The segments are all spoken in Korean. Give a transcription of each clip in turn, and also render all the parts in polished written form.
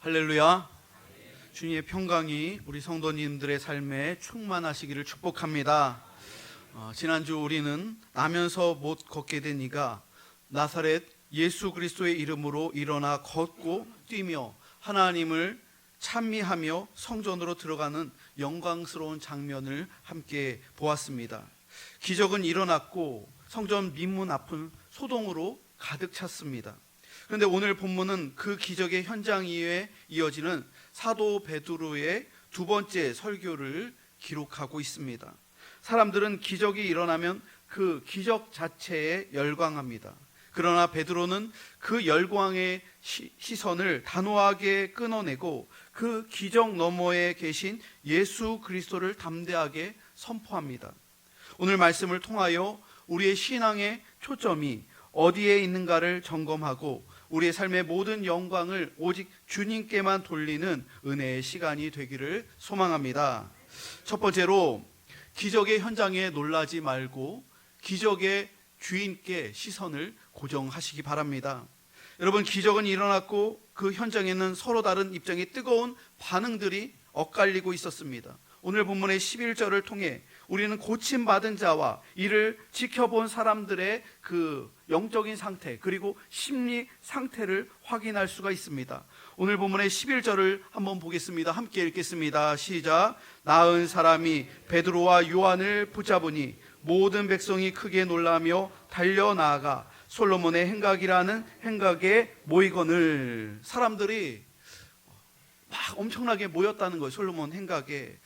할렐루야. 주님의 평강이 우리 성도님들의 삶에 충만하시기를 축복합니다. 지난주 우리는 나면서 못 걷게 된 이가 나사렛 예수 그리스도의 이름으로 일어나 걷고 뛰며 하나님을 찬미하며 성전으로 들어가는 영광스러운 장면을 함께 보았습니다. 기적은 일어났고 성전 민문 앞은 소동으로 가득 찼습니다. 그런데 오늘 본문은 그 기적의 현장 이에 이어지는 사도 베드로의 두 번째 설교를 기록하고 있습니다. 사람들은 기적이 일어나면 그 기적 자체에 열광합니다. 그러나 베드로는 그 열광의 시선을 단호하게 끊어내고 그 기적 너머에 계신 예수 그리스도를 담대하게 선포합니다. 오늘 말씀을 통하여 우리의 신앙의 초점이 어디에 있는가를 점검하고 우리의 삶의 모든 영광을 오직 주님께만 돌리는 은혜의 시간이 되기를 소망합니다. 첫 번째로 기적의 현장에 놀라지 말고 기적의 주인께 시선을 고정하시기 바랍니다. 여러분, 기적은 일어났고 그 현장에는 서로 다른 입장의 뜨거운 반응들이 엇갈리고 있었습니다. 오늘 본문의 11절을 통해 우리는 고침받은 자와 이를 지켜본 사람들의 그 영적인 상태 그리고 심리 상태를 확인할 수가 있습니다. 오늘 본문의 11절을 한번 보겠습니다. 함께 읽겠습니다. 시작. 나은 사람이 베드로와 요한을 붙잡으니 모든 백성이 크게 놀라며 달려나아가 솔로몬의 행각이라는 행각에 모이거늘. 사람들이 막 엄청나게 모였다는 거예요. 솔로몬 행각에.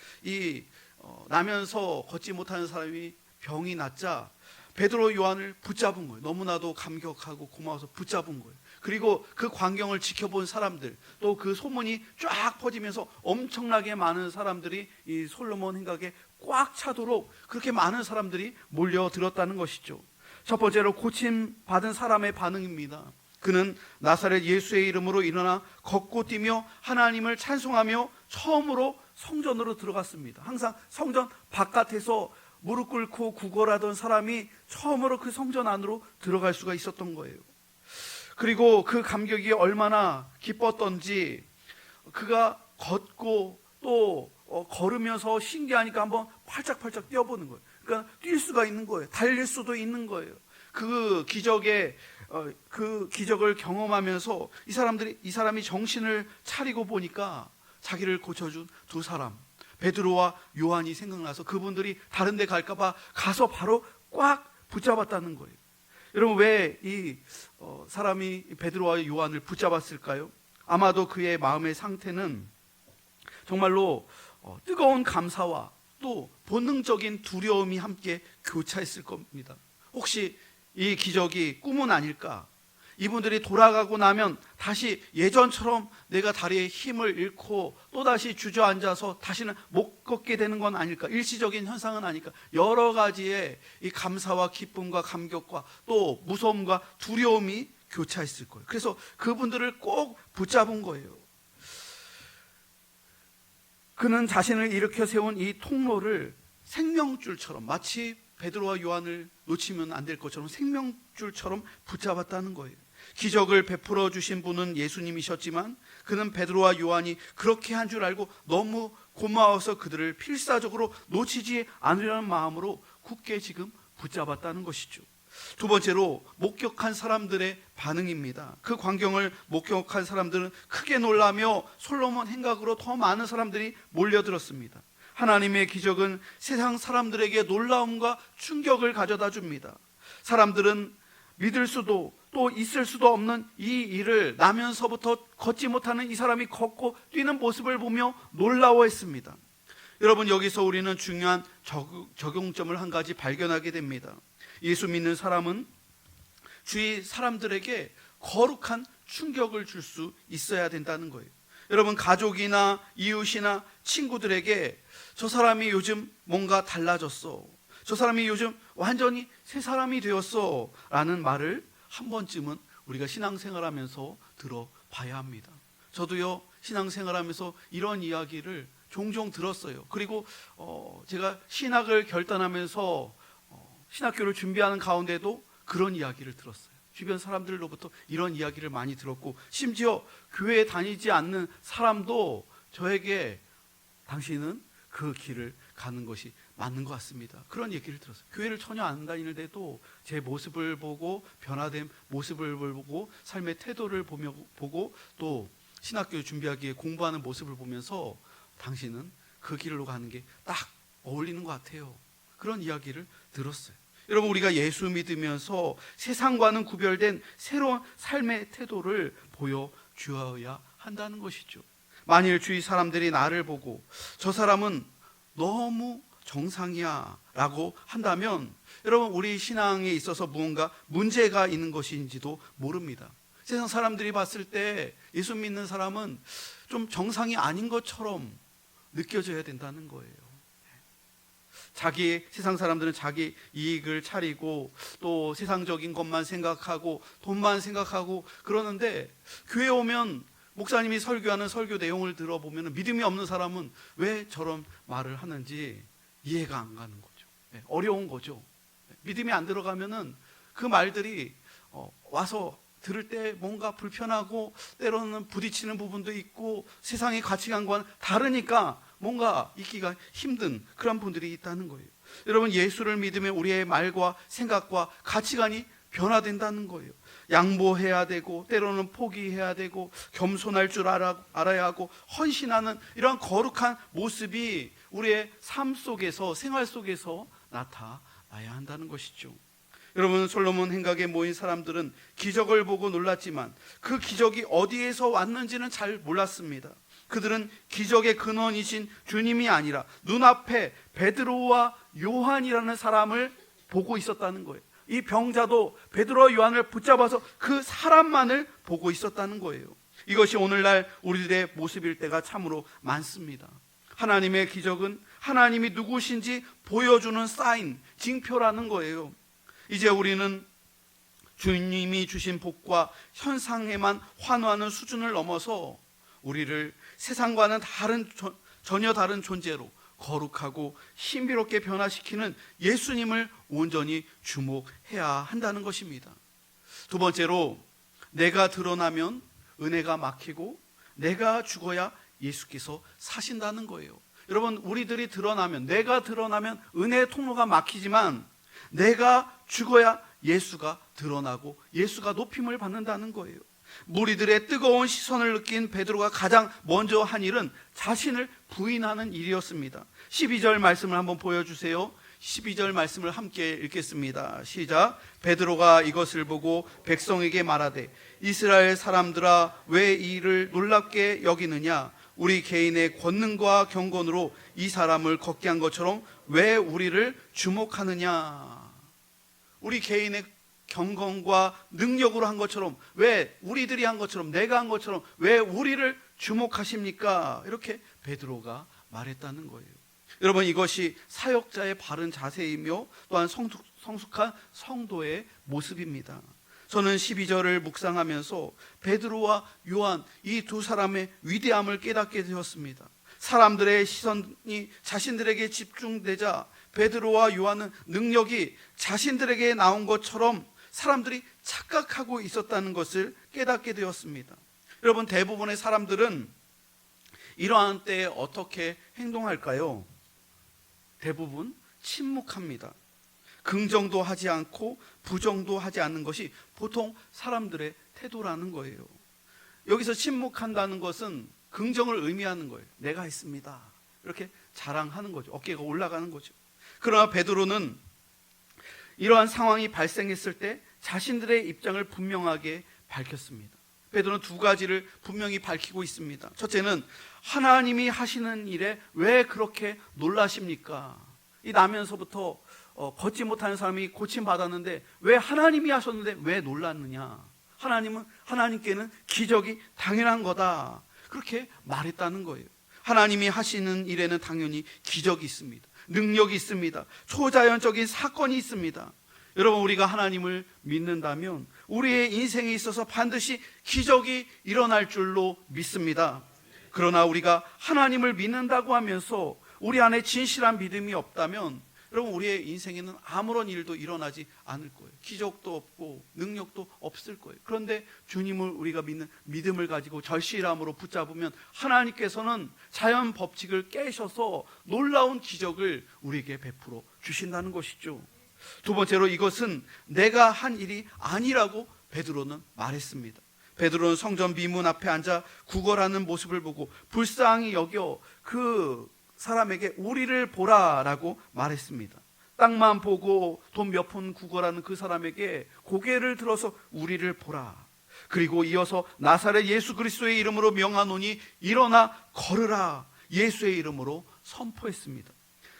나면서 걷지 못하는 사람이 병이 낫자 베드로 요한을 붙잡은 거예요. 너무나도 감격하고 고마워서 붙잡은 거예요. 그리고 그 광경을 지켜본 사람들, 또 그 소문이 쫙 퍼지면서 엄청나게 많은 사람들이 이 솔로몬 행각에 꽉 차도록 그렇게 많은 사람들이 몰려들었다는 것이죠. 첫 번째로 고침받은 사람의 반응입니다. 그는 나사렛 예수의 이름으로 일어나 걷고 뛰며 하나님을 찬송하며 처음으로 성전으로 들어갔습니다. 항상 성전 바깥에서 무릎 꿇고 구걸하던 사람이 처음으로 그 성전 안으로 들어갈 수가 있었던 거예요. 그리고 그 감격이 얼마나 기뻤던지 그가 걷고 또 걸으면서 신기하니까 한번 팔짝팔짝 뛰어보는 거예요. 그러니까 뛸 수가 있는 거예요. 달릴 수도 있는 거예요. 그 기적을 경험하면서 이 사람이 정신을 차리고 보니까 자기를 고쳐준 두 사람, 베드로와 요한이 생각나서 그분들이 다른 데 갈까봐 가서 바로 꽉 붙잡았다는 거예요. 여러분, 왜 이 사람이 베드로와 요한을 붙잡았을까요? 아마도 그의 마음의 상태는 정말로 뜨거운 감사와 또 본능적인 두려움이 함께 교차했을 겁니다. 혹시 이 기적이 꿈은 아닐까? 이분들이 돌아가고 나면 다시 예전처럼 내가 다리에 힘을 잃고 또다시 주저앉아서 다시는 못 걷게 되는 건 아닐까? 일시적인 현상은 아닐까? 여러 가지의 이 감사와 기쁨과 감격과 또 무서움과 두려움이 교차했을 거예요. 그래서 그분들을 꼭 붙잡은 거예요. 그는 자신을 일으켜 세운 이 통로를 생명줄처럼, 마치 베드로와 요한을 놓치면 안 될 것처럼 생명줄처럼 붙잡았다는 거예요. 기적을 베풀어 주신 분은 예수님이셨지만 그는 베드로와 요한이 그렇게 한 줄 알고 너무 고마워서 그들을 필사적으로 놓치지 않으려는 마음으로 굳게 지금 붙잡았다는 것이죠. 두 번째로 목격한 사람들의 반응입니다. 그 광경을 목격한 사람들은 크게 놀라며 솔로몬 행각으로 더 많은 사람들이 몰려들었습니다. 하나님의 기적은 세상 사람들에게 놀라움과 충격을 가져다 줍니다. 사람들은 믿을 수도 또 있을 수도 없는 이 일을 나면서부터 걷지 못하는 이 사람이 걷고 뛰는 모습을 보며 놀라워했습니다. 여러분, 여기서 우리는 중요한 적용점을 한 가지 발견하게 됩니다. 예수 믿는 사람은 주위 사람들에게 거룩한 충격을 줄 수 있어야 된다는 거예요. 여러분, 가족이나 이웃이나 친구들에게 저 사람이 요즘 뭔가 달라졌어, 저 사람이 요즘 완전히 새 사람이 되었어 라는 말을 한 번쯤은 우리가 신앙생활하면서 들어봐야 합니다. 저도요, 신앙생활하면서 이런 이야기를 종종 들었어요. 그리고 제가 신학을 결단하면서 신학교를 준비하는 가운데도 그런 이야기를 들었어요. 주변 사람들로부터 이런 이야기를 많이 들었고, 심지어 교회에 다니지 않는 사람도 저에게 당신은 그 길을 가는 것이 맞는 것 같습니다, 그런 얘기를 들었어요. 교회를 전혀 안 다니는데도 제 모습을 보고, 변화된 모습을 보고, 삶의 태도를 보고, 또 신학교 준비하기에 공부하는 모습을 보면서 당신은 그 길로 가는 게 딱 어울리는 것 같아요, 그런 이야기를 들었어요. 여러분, 우리가 예수 믿으면서 세상과는 구별된 새로운 삶의 태도를 보여주어야 한다는 것이죠. 만일 주위 사람들이 나를 보고 저 사람은 너무 정상이야 라고 한다면, 여러분, 우리 신앙에 있어서 무언가 문제가 있는 것인지도 모릅니다. 세상 사람들이 봤을 때 예수 믿는 사람은 좀 정상이 아닌 것처럼 느껴져야 된다는 거예요. 세상 사람들은 자기 이익을 차리고 또 세상적인 것만 생각하고 돈만 생각하고 그러는데, 교회 오면 목사님이 설교하는 설교 내용을 들어보면 믿음이 없는 사람은 왜 저런 말을 하는지 이해가 안 가는 거죠. 어려운 거죠. 믿음이 안 들어가면은 그 말들이 와서 들을 때 뭔가 불편하고, 때로는 부딪히는 부분도 있고, 세상의 가치관과는 다르니까 뭔가 있기가 힘든 그런 분들이 있다는 거예요. 여러분, 예수를 믿으면 우리의 말과 생각과 가치관이 변화된다는 거예요. 양보해야 되고, 때로는 포기해야 되고, 겸손할 줄 알아야 하고, 헌신하는 이런 거룩한 모습이 우리의 삶 속에서, 생활 속에서 나타나야 한다는 것이죠. 여러분, 솔로몬 행각에 모인 사람들은 기적을 보고 놀랐지만 그 기적이 어디에서 왔는지는 잘 몰랐습니다. 그들은 기적의 근원이신 주님이 아니라 눈앞에 베드로와 요한이라는 사람을 보고 있었다는 거예요. 이 병자도 베드로와 요한을 붙잡아서 그 사람만을 보고 있었다는 거예요. 이것이 오늘날 우리들의 모습일 때가 참으로 많습니다. 하나님의 기적은 하나님이 누구신지 보여주는 사인, 징표라는 거예요. 이제 우리는 주님이 주신 복과 현상에만 환호하는 수준을 넘어서 우리를 세상과는 전혀 다른 존재로 거룩하고 신비롭게 변화시키는 예수님을 온전히 주목해야 한다는 것입니다. 두 번째로, 내가 드러나면 은혜가 막히고 내가 죽어야 예수께서 사신다는 거예요. 여러분, 우리들이 드러나면, 내가 드러나면 은혜의 통로가 막히지만 내가 죽어야 예수가 드러나고 예수가 높임을 받는다는 거예요. 무리들의 뜨거운 시선을 느낀 베드로가 가장 먼저 한 일은 자신을 부인하는 일이었습니다. 12절 말씀을 한번 보여주세요. 12절 말씀을 함께 읽겠습니다. 시작. 베드로가 이것을 보고 백성에게 말하되, 이스라엘 사람들아, 왜 이 일을 놀랍게 여기느냐? 우리 개인의 권능과 경건으로 이 사람을 걷게 한 것처럼 왜 우리를 주목하느냐? 우리 개인의 경건과 능력으로 한 것처럼, 왜 우리들이 한 것처럼, 내가 한 것처럼 왜 우리를 주목하십니까? 이렇게 베드로가 말했다는 거예요. 여러분, 이것이 사역자의 바른 자세이며 또한 성숙한 성도의 모습입니다. 저는 12절을 묵상하면서 베드로와 요한, 이 두 사람의 위대함을 깨닫게 되었습니다. 사람들의 시선이 자신들에게 집중되자 베드로와 요한은 능력이 자신들에게 나온 것처럼 사람들이 착각하고 있었다는 것을 깨닫게 되었습니다. 여러분, 대부분의 사람들은 이러한 때에 어떻게 행동할까요? 대부분 침묵합니다. 긍정도 하지 않고 부정도 하지 않는 것이 보통 사람들의 태도라는 거예요. 여기서 침묵한다는 것은 긍정을 의미하는 거예요. 내가 했습니다, 이렇게 자랑하는 거죠. 어깨가 올라가는 거죠. 그러나 베드로는 이러한 상황이 발생했을 때 자신들의 입장을 분명하게 밝혔습니다. 베드로는 두 가지를 분명히 밝히고 있습니다. 첫째는, 하나님이 하시는 일에 왜 그렇게 놀라십니까? 이 나면서부터 걷지 못하는 사람이 고침받았는데 왜 하나님이 하셨는데 왜 놀랐느냐? 하나님께는 기적이 당연한 거다, 그렇게 말했다는 거예요. 하나님이 하시는 일에는 당연히 기적이 있습니다. 능력이 있습니다. 초자연적인 사건이 있습니다. 여러분, 우리가 하나님을 믿는다면 우리의 인생에 있어서 반드시 기적이 일어날 줄로 믿습니다. 그러나 우리가 하나님을 믿는다고 하면서 우리 안에 진실한 믿음이 없다면 여러분, 우리의 인생에는 아무런 일도 일어나지 않을 거예요. 기적도 없고 능력도 없을 거예요. 그런데 주님을 우리가 믿는 믿음을 가지고 절실함으로 붙잡으면 하나님께서는 자연 법칙을 깨셔서 놀라운 기적을 우리에게 베풀어 주신다는 것이죠. 두 번째로, 이것은 내가 한 일이 아니라고 베드로는 말했습니다. 베드로는 성전 미문 앞에 앉아 구걸하는 모습을 보고 불쌍히 여겨 그 사람에게 우리를 보라라고 말했습니다. 땅만 보고 돈 몇 푼 구걸하는 그 사람에게 고개를 들어서 우리를 보라. 그리고 이어서 나사렛 예수 그리스도의 이름으로 명하노니 일어나 걸으라. 예수의 이름으로 선포했습니다.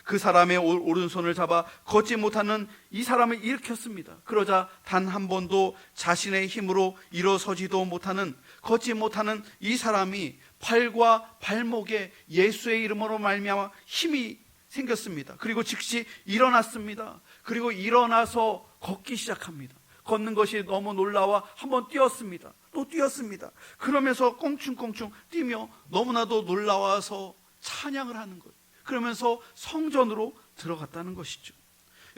그 사람의 오른손을 잡아 걷지 못하는 이 사람을 일으켰습니다. 그러자 단 한 번도 자신의 힘으로 일어서지도 못하는, 걷지 못하는 이 사람이 팔과 발목에 예수의 이름으로 말미암아 힘이 생겼습니다. 그리고 즉시 일어났습니다. 그리고 일어나서 걷기 시작합니다. 걷는 것이 너무 놀라워 한번 뛰었습니다. 또 뛰었습니다. 그러면서 꽁충꽁충 뛰며 너무나도 놀라워서 찬양을 하는 거예요. 그러면서 성전으로 들어갔다는 것이죠.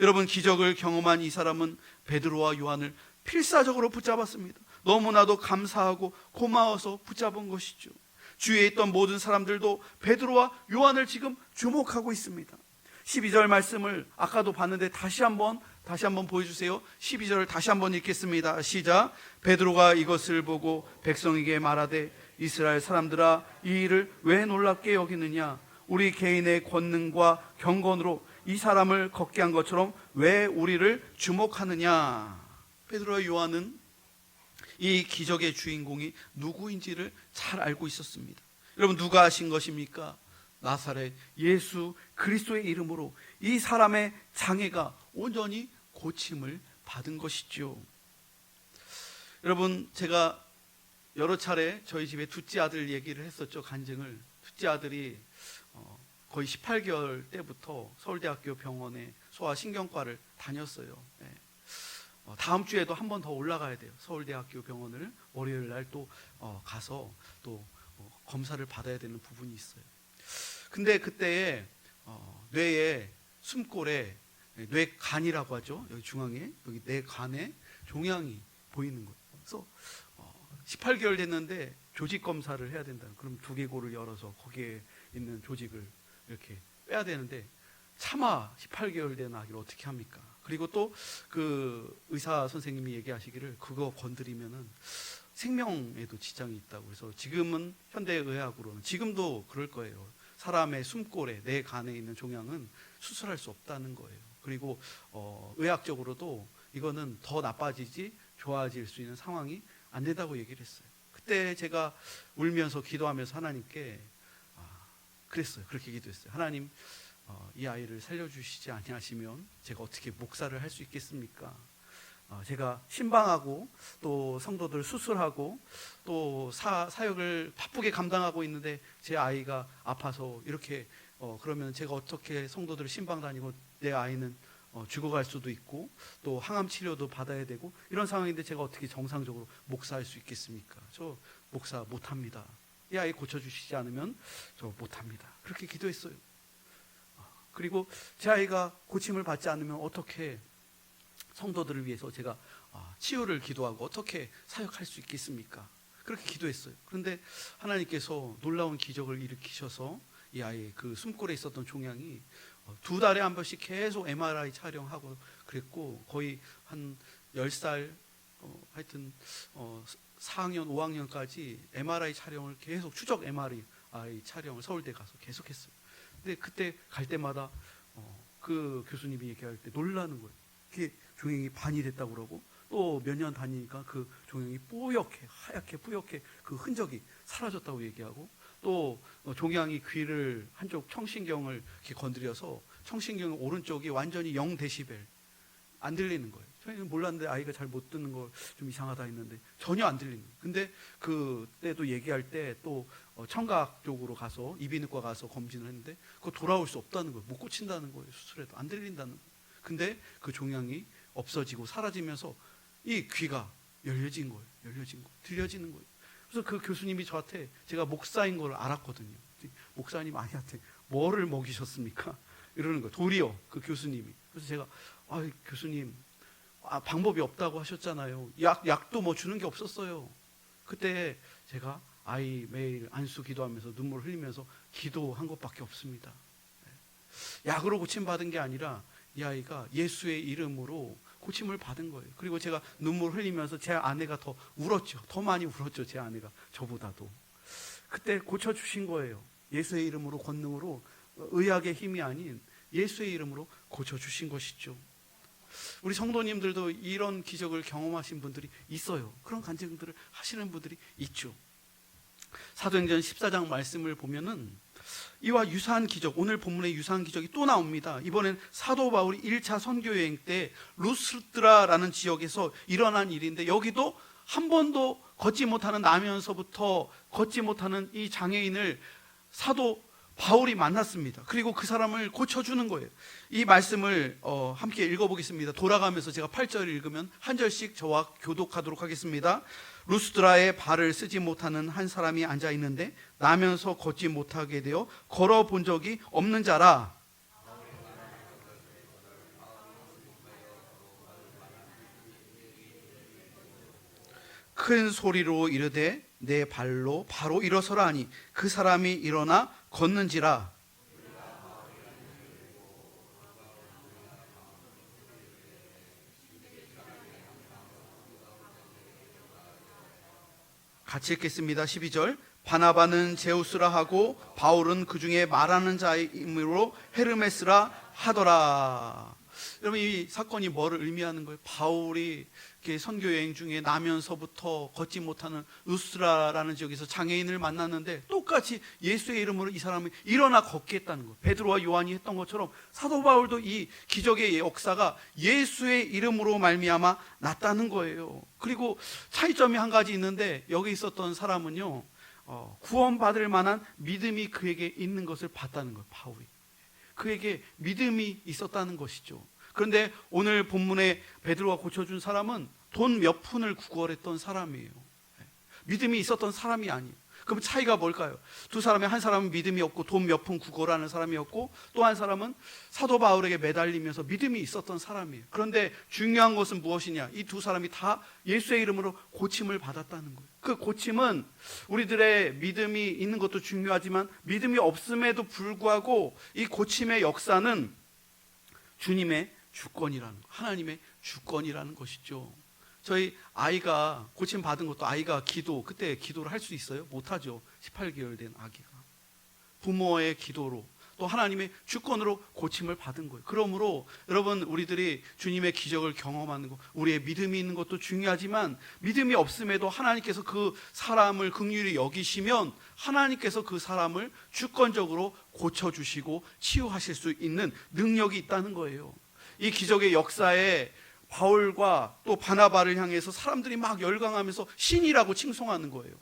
여러분, 기적을 경험한 이 사람은 베드로와 요한을 필사적으로 붙잡았습니다. 너무나도 감사하고 고마워서 붙잡은 것이죠. 주위에 있던 모든 사람들도 베드로와 요한을 지금 주목하고 있습니다. 12절 말씀을 아까도 봤는데 다시 한번 보여주세요. 12절을 다시 한번 읽겠습니다. 시작. 베드로가 이것을 보고 백성에게 말하되 이스라엘 사람들아, 이 일을 왜 놀랍게 여기느냐? 우리 개인의 권능과 경건으로 이 사람을 걷게 한 것처럼 왜 우리를 주목하느냐? 베드로와 요한은 이 기적의 주인공이 누구인지를 잘 알고 있었습니다. 여러분, 누가 하신 것입니까? 나사렛 예수 그리스도의 이름으로 이 사람의 장애가 온전히 고침을 받은 것이죠. 여러분, 제가 여러 차례 저희 집에 둘째 아들 얘기를 했었죠. 간증을. 둘째 아들이 거의 18개월 때부터 서울대학교 병원에 소아신경과를 다녔어요. 네. 다음 주에도 한 번 더 올라가야 돼요. 서울대학교 병원을 월요일 날 또 가서 또 검사를 받아야 되는 부분이 있어요. 근데 그때에 뇌에 숨골에 뇌간이라고 하죠. 여기 중앙에, 여기 뇌간에 종양이 보이는 거예요. 그래서 18개월 됐는데 조직 검사를 해야 된다. 그럼 두개골을 열어서 거기에 있는 조직을 이렇게 빼야 되는데 차마 18개월 된 아기를 어떻게 합니까? 그리고 또 그 의사 선생님이 얘기하시기를 그거 건드리면은 생명에도 지장이 있다고. 그래서 지금은 현대의학으로는 지금도 그럴 거예요. 사람의 숨골에 내 간에 있는 종양은 수술할 수 없다는 거예요. 그리고 의학적으로도 이거는 더 나빠지지 좋아질 수 있는 상황이 안 된다고 얘기를 했어요. 그때 제가 울면서 기도하면서 하나님께 그랬어요. 그렇게 기도했어요. 하나님, 이 아이를 살려주시지 아니하시면 제가 어떻게 목사를 할 수 있겠습니까? 제가 신방하고 또 성도들 수술하고 또 사역을 바쁘게 감당하고 있는데 제 아이가 아파서 이렇게 그러면 제가 어떻게 성도들을 신방 다니고 내 아이는 죽어갈 수도 있고 또 항암 치료도 받아야 되고 이런 상황인데 제가 어떻게 정상적으로 목사할 수 있겠습니까? 저 목사 못합니다. 이 아이 고쳐주시지 않으면 저 못합니다. 그렇게 기도했어요. 그리고 제 아이가 고침을 받지 않으면 어떻게 성도들을 위해서 제가 치유를 기도하고 어떻게 사역할 수 있겠습니까? 그렇게 기도했어요. 그런데 하나님께서 놀라운 기적을 일으키셔서 이 아이의 그 숨골에 있었던 종양이 2달에 한 번씩 계속 MRI 촬영하고 그랬고 거의 한 10살 하여튼 4학년 5학년까지 MRI 촬영을 계속 추적 MRI 촬영을 서울대 가서 계속했어요. 근데 그때 갈 때마다 그 교수님이 얘기할 때 놀라는 거예요. 그게 종양이 반이 됐다고 그러고 또 몇 년 다니니까 그 종양이 뽀얗게 하얗게 뿌옇게 그 흔적이 사라졌다고 얘기하고 또 종양이 귀를 한쪽 청신경을 이렇게 건드려서 청신경 오른쪽이 완전히 0데시벨 안 들리는 거예요. 저희는 몰랐는데 아이가 잘 못 듣는 거 좀 이상하다 했는데 전혀 안 들리는 거예요. 근데 그때도 얘기할 때 또 청각 쪽으로 가서 이비인후과 가서 검진을 했는데 그거 돌아올 수 없다는 거예요. 못 고친다는 거예요. 수술해도 안 들린다는 거예요. 근데 그 종양이 없어지고 사라지면서 이 귀가 열려진 거예요. 들려지는 거예요. 그래서 그 교수님이 저한테 제가 목사인 걸 알았거든요. 목사님 아이한테 뭐를 먹이셨습니까? 이러는 거예요. 도리어 그 교수님이. 그래서 제가 교수님 방법이 없다고 하셨잖아요. 약도 뭐 주는 게 없었어요. 그때 제가 아이 매일 안수 기도하면서 눈물 흘리면서 기도한 것밖에 없습니다. 약으로 고침받은 게 아니라 이 아이가 예수의 이름으로 고침을 받은 거예요. 그리고 제가 눈물 흘리면서 제 아내가 더 울었죠. 더 많이 울었죠. 제 아내가 저보다도. 그때 고쳐주신 거예요. 예수의 이름으로, 권능으로, 의학의 힘이 아닌 예수의 이름으로 고쳐주신 것이죠. 우리 성도님들도 이런 기적을 경험하신 분들이 있어요. 그런 간증들을 하시는 분들이 있죠. 사도행전 14장 말씀을 보면은 이와 유사한 기적, 오늘 본문의 유사한 기적이 또 나옵니다. 이번엔 사도 바울이 1차 선교 여행 때 루스드라라는 지역에서 일어난 일인데, 여기도 한 번도 걷지 못하는, 나면서부터 걷지 못하는 이 장애인을 사도 바울이 만났습니다. 그리고 그 사람을 고쳐주는 거예요. 이 말씀을 함께 읽어보겠습니다. 돌아가면서 제가 8절 읽으면 한 절씩 저와 교독하도록 하겠습니다. 루스드라에 발을 쓰지 못하는 한 사람이 앉아 있는데 나면서 걷지 못하게 되어 걸어본 적이 없는 자라. 큰 소리로 이르되 내 발로 바로 일어서라 하니 그 사람이 일어나 걷는지라. 같이 읽겠습니다. 12절. 바나바는 제우스라 하고 바울은 그 중에 말하는 자이므로 헤르메스라 하더라. 여러분, 이 사건이 뭐를 의미하는 거예요? 바울이 선교 여행 중에 나면서부터 걷지 못하는 루스드라라는 지역에서 장애인을 만났는데 똑같이 예수의 이름으로 이 사람이 일어나 걷게 했다는 거예요. 베드로와 요한이 했던 것처럼 사도 바울도 이 기적의 역사가 예수의 이름으로 말미암아 났다는 거예요. 그리고 차이점이 한 가지 있는데, 여기 있었던 사람은요, 구원받을 만한 믿음이 그에게 있는 것을 봤다는 거예요. 바울이 그에게 믿음이 있었다는 것이죠. 그런데 오늘 본문에 베드로가 고쳐준 사람은 돈 몇 푼을 구걸했던 사람이에요. 믿음이 있었던 사람이 아니에요. 그럼 차이가 뭘까요? 두 사람의, 한 사람은 믿음이 없고 돈 몇 푼 구걸하는 사람이었고, 또 한 사람은 사도 바울에게 매달리면서 믿음이 있었던 사람이에요. 그런데 중요한 것은 무엇이냐? 이 두 사람이 다 예수의 이름으로 고침을 받았다는 거예요. 그 고침은 우리들의 믿음이 있는 것도 중요하지만 믿음이 없음에도 불구하고 이 고침의 역사는 주님의 주권이라는, 하나님의 주권이라는 것이죠. 저희 아이가 고침 받은 것도, 아이가 그때 기도를 할 수 있어요? 못하죠. 18개월 된 아기가. 부모의 기도로, 또 하나님의 주권으로 고침을 받은 거예요. 그러므로 여러분, 우리들이 주님의 기적을 경험하는 것, 우리의 믿음이 있는 것도 중요하지만 믿음이 없음에도 하나님께서 그 사람을 긍휼히 여기시면 하나님께서 그 사람을 주권적으로 고쳐주시고 치유하실 수 있는 능력이 있다는 거예요. 이 기적의 역사에 바울과 또 바나바를 향해서 사람들이 막 열광하면서 신이라고 칭송하는 거예요.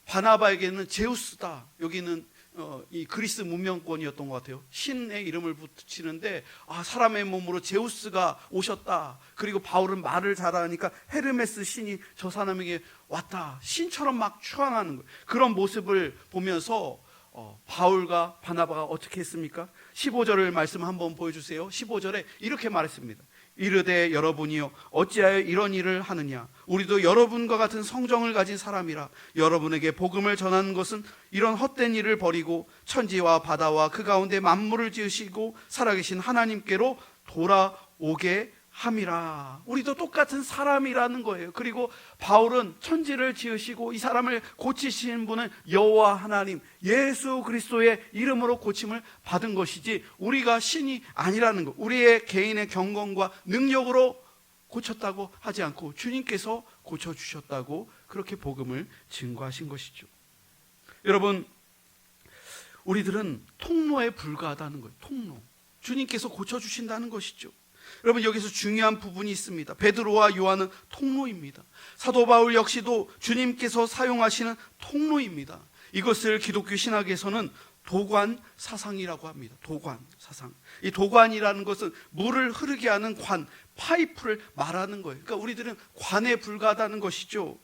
바나바에게는 제우스다. 여기는 이 그리스 문명권이었던 것 같아요. 신의 이름을 붙이는데, 사람의 몸으로 제우스가 오셨다. 그리고 바울은 말을 잘하니까 헤르메스 신이 저 사람에게 왔다. 신처럼 막 추앙하는 거예요. 그런 모습을 보면서 바울과 바나바가 어떻게 했습니까? 15절을 말씀 한번 보여주세요. 15절에 이렇게 말했습니다. 이르되 여러분이요 어찌하여 이런 일을 하느냐? 우리도 여러분과 같은 성정을 가진 사람이라. 여러분에게 복음을 전하는 것은 이런 헛된 일을 버리고 천지와 바다와 그 가운데 만물을 지으시고 살아계신 하나님께로 돌아오게 함이라. 우리도 똑같은 사람이라는 거예요. 그리고 바울은 천지를 지으시고 이 사람을 고치신 분은 여호와 하나님 예수 그리스도의 이름으로 고침을 받은 것이지 우리가 신이 아니라는 것, 우리의 개인의 경건과 능력으로 고쳤다고 하지 않고 주님께서 고쳐주셨다고 그렇게 복음을 증거하신 것이죠. 여러분, 우리들은 통로에 불과하다는 거예요. 통로. 주님께서 고쳐주신다는 것이죠. 여러분, 여기서 중요한 부분이 있습니다. 베드로와 요한은 통로입니다. 사도 바울 역시도 주님께서 사용하시는 통로입니다. 이것을 기독교 신학에서는 도관 사상이라고 합니다. 도관 사상. 이 도관이라는 것은 물을 흐르게 하는 관, 파이프를 말하는 거예요. 그러니까 우리들은 관에 불과하다는 것이죠.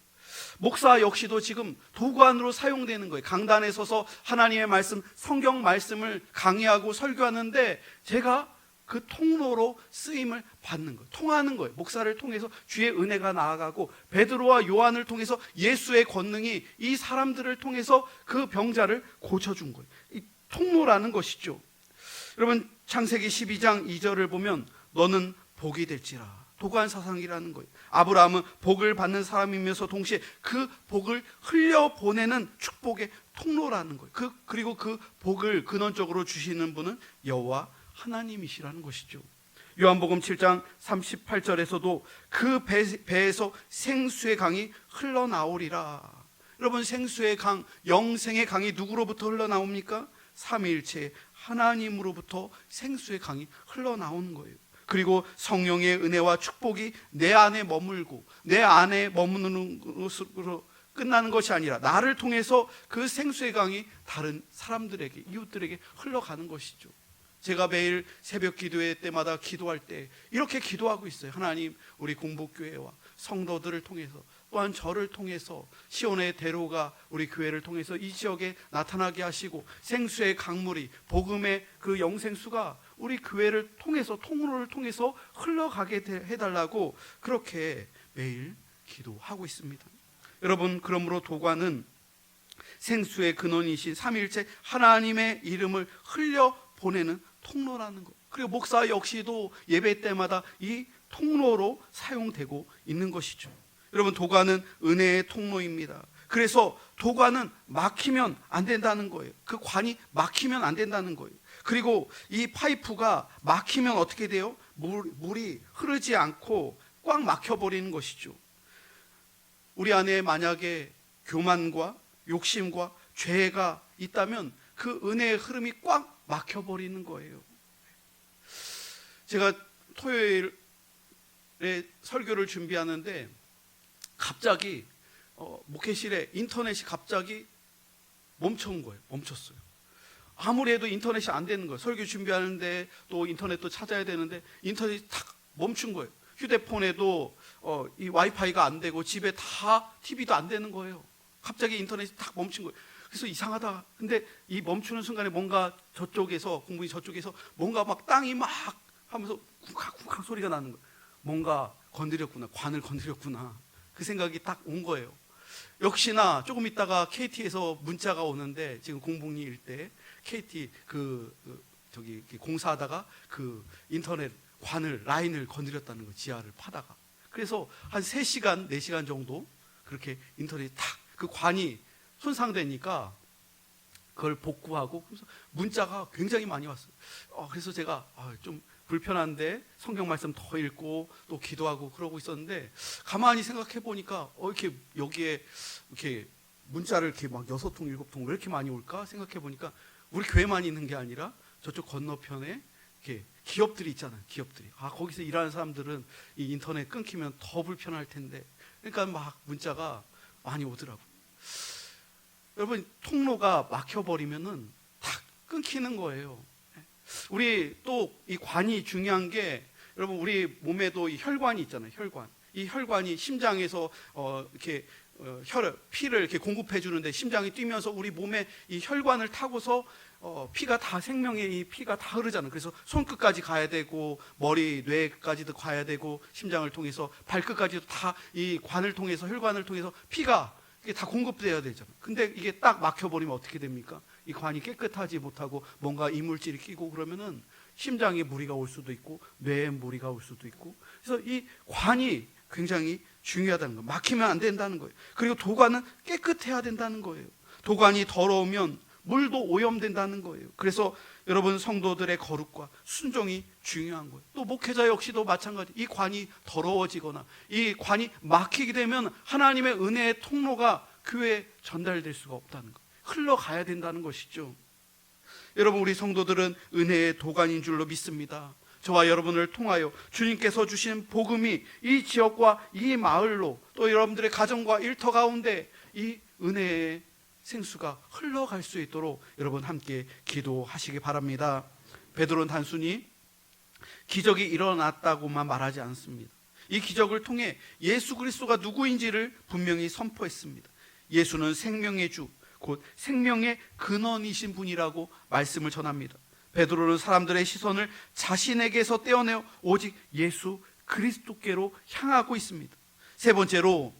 목사 역시도 지금 도관으로 사용되는 거예요. 강단에 서서 하나님의 말씀, 성경 말씀을 강의하고 설교하는데 제가 그 통로로 쓰임을 받는 거예요. 통하는 거예요. 목사를 통해서 주의 은혜가 나아가고 베드로와 요한을 통해서 예수의 권능이 이 사람들을 통해서 그 병자를 고쳐준 거예요. 이 통로라는 것이죠. 여러분 창세기 12장 2절을 보면 너는 복이 될지라. 도관사상이라는 거예요. 아브라함은 복을 받는 사람이면서 동시에 그 복을 흘려보내는 축복의 통로라는 거예요. 그리고 그 복을 근원적으로 주시는 분은 여호와 하나님이시라는 것이죠. 요한복음 7장 38절에서도 그 배에서 생수의 강이 흘러나오리라. 여러분 생수의 강, 영생의 강이 누구로부터 흘러나옵니까? 삼위일체 하나님으로부터 생수의 강이 흘러나오는 거예요. 그리고 성령의 은혜와 축복이 내 안에 머물고 내 안에 머무는 것으로 끝나는 것이 아니라 나를 통해서 그 생수의 강이 다른 사람들에게, 이웃들에게 흘러가는 것이죠. 제가 매일 새벽 기도회 때마다 기도할 때 이렇게 기도하고 있어요. 하나님, 우리 공복교회와 성도들을 통해서 또한 저를 통해서 시온의 대로가 우리 교회를 통해서 이 지역에 나타나게 하시고 생수의 강물이, 복음의 그 영생수가 우리 교회를 통해서, 통로를 통해서 흘러가게 해달라고 그렇게 매일 기도하고 있습니다. 여러분, 그러므로 도관은 생수의 근원이신 삼위일체 하나님의 이름을 흘려보내는 통로라는 것. 그리고 목사 역시도 예배 때마다 이 통로로 사용되고 있는 것이죠. 여러분, 도관은 은혜의 통로입니다. 그래서 도관은 막히면 안 된다는 거예요. 그 관이 막히면 안 된다는 거예요. 그리고 이 파이프가 막히면 어떻게 돼요? 물이 흐르지 않고 꽉 막혀버리는 것이죠. 우리 안에 만약에 교만과 욕심과 죄가 있다면 그 은혜의 흐름이 꽉 막혀버리는 거예요. 제가 토요일에 설교를 준비하는데 갑자기 목회실에 인터넷이 갑자기 멈춘 거예요. 멈췄어요. 아무리 해도 인터넷이 안 되는 거예요. 설교 준비하는데 또 인터넷도 찾아야 되는데 인터넷이 탁 멈춘 거예요. 휴대폰에도 이 와이파이가 안 되고 집에 다 TV도 안 되는 거예요. 갑자기 인터넷이 탁 멈춘 거예요. 그래서 이상하다. 근데 이 멈추는 순간에 뭔가 저쪽에서, 공부이 저쪽에서 뭔가 막 땅이 막 하면서 쿵쾅쿵쾅 소리가 나는 거예요. 뭔가 건드렸구나. 관을 건드렸구나. 그 생각이 딱 온 거예요. 역시나 조금 있다가 KT에서 문자가 오는데, 지금 공복리 일대 KT 저기 공사하다가 그 인터넷 관을, 라인을 건드렸다는 거, 지하를 파다가. 그래서 한 3시간, 4시간 정도 그렇게 인터넷이 탁, 그 관이 손상되니까 그걸 복구하고, 그래서 문자가 굉장히 많이 왔어요. 그래서 제가 좀 불편한데 성경 말씀 더 읽고 또 기도하고 그러고 있었는데, 가만히 생각해 보니까 이렇게 여기에 이렇게 문자를 이렇게 막 6통, 7통 왜 이렇게 많이 올까 생각해 보니까 우리 교회만 있는 게 아니라 저쪽 건너편에 이렇게 기업들이 있잖아요. 기업들이. 거기서 일하는 사람들은 이 인터넷 끊기면 더 불편할 텐데. 그러니까 막 문자가 많이 오더라고요. 여러분, 통로가 막혀버리면은 다 끊기는 거예요. 우리 또 이 관이 중요한 게, 여러분, 우리 몸에도 이 혈관이 있잖아요. 혈관. 이 혈관이 심장에서 이렇게 피를 이렇게 공급해 주는데, 심장이 뛰면서 우리 몸에 이 혈관을 타고서 피가 다, 생명의 이 피가 다 흐르잖아요. 그래서 손끝까지 가야 되고, 머리, 뇌까지도 가야 되고, 심장을 통해서 발끝까지도 다 이 관을 통해서, 혈관을 통해서 피가 이게 다 공급돼야 되잖아요. 근데 이게 딱 막혀버리면 어떻게 됩니까? 이 관이 깨끗하지 못하고 뭔가 이물질이 끼고 그러면은 심장에 무리가 올 수도 있고, 뇌에 무리가 올 수도 있고. 그래서 이 관이 굉장히 중요하다는 거예요. 막히면 안 된다는 거예요. 그리고 도관은 깨끗해야 된다는 거예요. 도관이 더러우면 물도 오염된다는 거예요. 그래서 여러분, 성도들의 거룩과 순종이 중요한 거예요. 또 목회자 역시도 마찬가지. 이 관이 더러워지거나 이 관이 막히게 되면 하나님의 은혜의 통로가 교회에 전달될 수가 없다는 거예요. 흘러가야 된다는 것이죠. 여러분, 우리 성도들은 은혜의 도관인 줄로 믿습니다. 저와 여러분을 통하여 주님께서 주신 복음이 이 지역과 이 마을로, 또 여러분들의 가정과 일터 가운데 이 은혜의 생수가 흘러갈 수 있도록 여러분 함께 기도하시기 바랍니다. 베드로는 단순히 기적이 일어났다고만 말하지 않습니다. 이 기적을 통해 예수 그리스도가 누구인지를 분명히 선포했습니다. 예수는 생명의 주, 곧 생명의 근원이신 분이라고 말씀을 전합니다. 베드로는 사람들의 시선을 자신에게서 떼어내어 오직 예수 그리스도께로 향하고 있습니다. 세 번째로,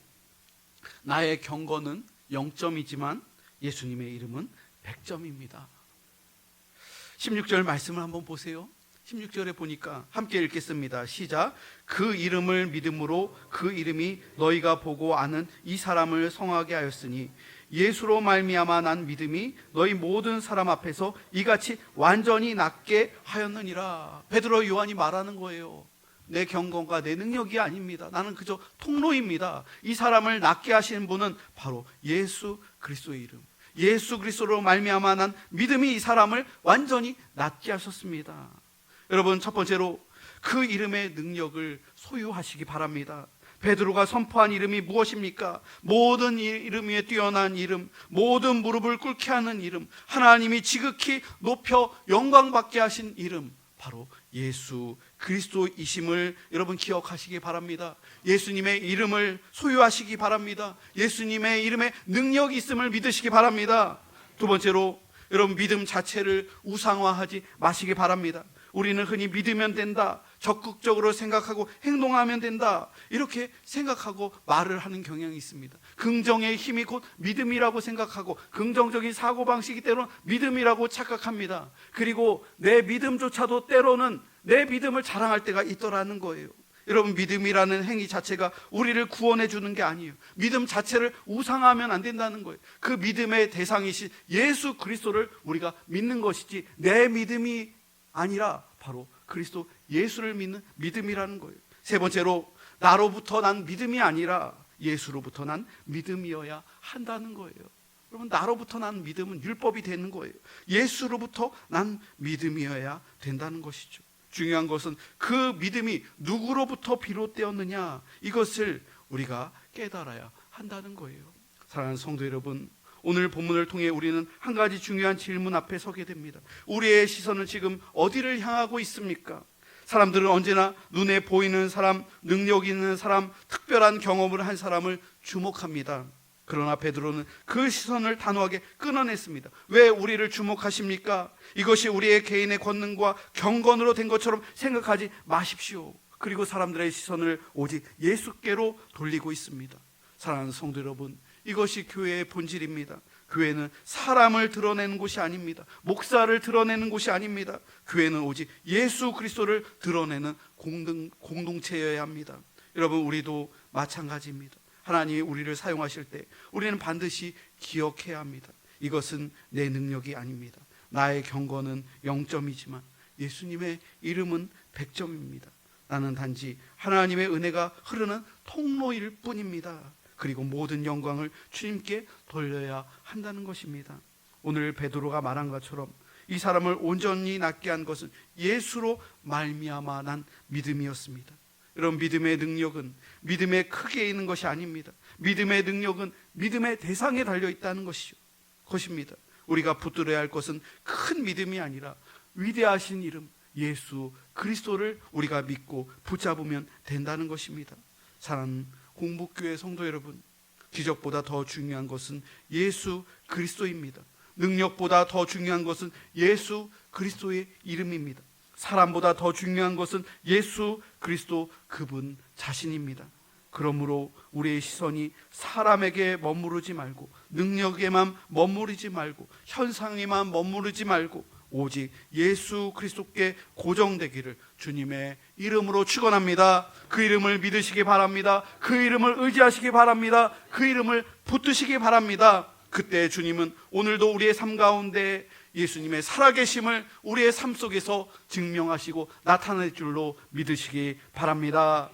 나의 경건은 0점이지만 예수님의 이름은 100점입니다. 16절 말씀을 한번 보세요. 16절에 보니까 함께 읽겠습니다. 시작. 그 이름을 믿음으로 그 이름이 너희가 보고 아는 이 사람을 성하게 하였으니 예수로 말미암아 난 믿음이 너희 모든 사람 앞에서 이같이 완전히 낫게 하였느니라. 베드로, 요한이 말하는 거예요. 내 경건과 내 능력이 아닙니다. 나는 그저 통로입니다. 이 사람을 낫게 하시는 분은 바로 예수 그리스도의 이름, 예수 그리스도로 말미암아 난 믿음이 이 사람을 완전히 낫게 하셨습니다. 여러분, 첫 번째로 그 이름의 능력을 소유하시기 바랍니다. 베드로가 선포한 이름이 무엇입니까? 모든 이름 위에 뛰어난 이름, 모든 무릎을 꿇게 하는 이름, 하나님이 지극히 높여 영광받게 하신 이름, 바로 예수 그리스도이심을 여러분 기억하시기 바랍니다. 예수님의 이름을 소유하시기 바랍니다. 예수님의 이름에 능력이 있음을 믿으시기 바랍니다. 두 번째로, 여러분, 믿음 자체를 우상화하지 마시기 바랍니다. 우리는 흔히 믿으면 된다, 적극적으로 생각하고 행동하면 된다, 이렇게 생각하고 말을 하는 경향이 있습니다. 긍정의 힘이 곧 믿음이라고 생각하고 긍정적인 사고방식이 때로는 믿음이라고 착각합니다. 그리고 내 믿음조차도 때로는 내 믿음을 자랑할 때가 있더라는 거예요. 여러분, 믿음이라는 행위 자체가 우리를 구원해 주는 게 아니에요. 믿음 자체를 우상화하면 안 된다는 거예요. 그 믿음의 대상이신 예수 그리스도를 우리가 믿는 것이지 내 믿음이 아니라 바로 그리스도 예수를 믿는 믿음이라는 거예요. 세 번째로, 나로부터 난 믿음이 아니라 예수로부터 난 믿음이어야 한다는 거예요. 여러분, 나로부터 난 믿음은 율법이 되는 거예요. 예수로부터 난 믿음이어야 된다는 것이죠. 중요한 것은 그 믿음이 누구로부터 비롯되었느냐, 이것을 우리가 깨달아야 한다는 거예요. 사랑하는 성도 여러분, 오늘 본문을 통해 우리는 한 가지 중요한 질문 앞에 서게 됩니다. 우리의 시선은 지금 어디를 향하고 있습니까? 사람들은 언제나 눈에 보이는 사람, 능력 있는 사람, 특별한 경험을 한 사람을 주목합니다. 그러나 베드로는 그 시선을 단호하게 끊어냈습니다. 왜 우리를 주목하십니까? 이것이 우리의 개인의 권능과 경건으로 된 것처럼 생각하지 마십시오. 그리고 사람들의 시선을 오직 예수께로 돌리고 있습니다. 사랑하는 성도 여러분, 이것이 교회의 본질입니다. 교회는 사람을 드러내는 곳이 아닙니다. 목사를 드러내는 곳이 아닙니다. 교회는 오직 예수 그리스도를 드러내는 공동체여야 합니다. 여러분, 우리도 마찬가지입니다. 하나님이 우리를 사용하실 때 우리는 반드시 기억해야 합니다. 이것은 내 능력이 아닙니다. 나의 경건은 0점이지만 예수님의 이름은 100점입니다. 나는 단지 하나님의 은혜가 흐르는 통로일 뿐입니다. 그리고 모든 영광을 주님께 돌려야 한다는 것입니다. 오늘 베드로가 말한 것처럼 이 사람을 온전히 낫게 한 것은 예수로 말미암아 난 믿음이었습니다. 여러분, 믿음의 능력은 믿음의 크기에 있는 것이 아닙니다. 믿음의 능력은 믿음의 대상에 달려있다는 것입니다. 우리가 붙들어야 할 것은 큰 믿음이 아니라 위대하신 이름 예수 그리스도를 우리가 믿고 붙잡으면 된다는 것입니다. 사랑하는 공복교회 성도 여러분, 기적보다 더 중요한 것은 예수 그리스도입니다. 능력보다 더 중요한 것은 예수 그리스도의 이름입니다. 사람보다 더 중요한 것은 예수 그리스도 그분 자신입니다. 그러므로 우리의 시선이 사람에게 머무르지 말고, 능력에만 머무르지 말고, 현상에만 머무르지 말고 오직 예수 그리스도께 고정되기를 주님의 이름으로 축원합니다. 그 이름을 믿으시기 바랍니다. 그 이름을 의지하시기 바랍니다. 그 이름을 붙드시기 바랍니다. 그때 주님은 오늘도 우리의 삶 가운데 예수님의 살아계심을 우리의 삶 속에서 증명하시고 나타낼 줄로 믿으시기 바랍니다.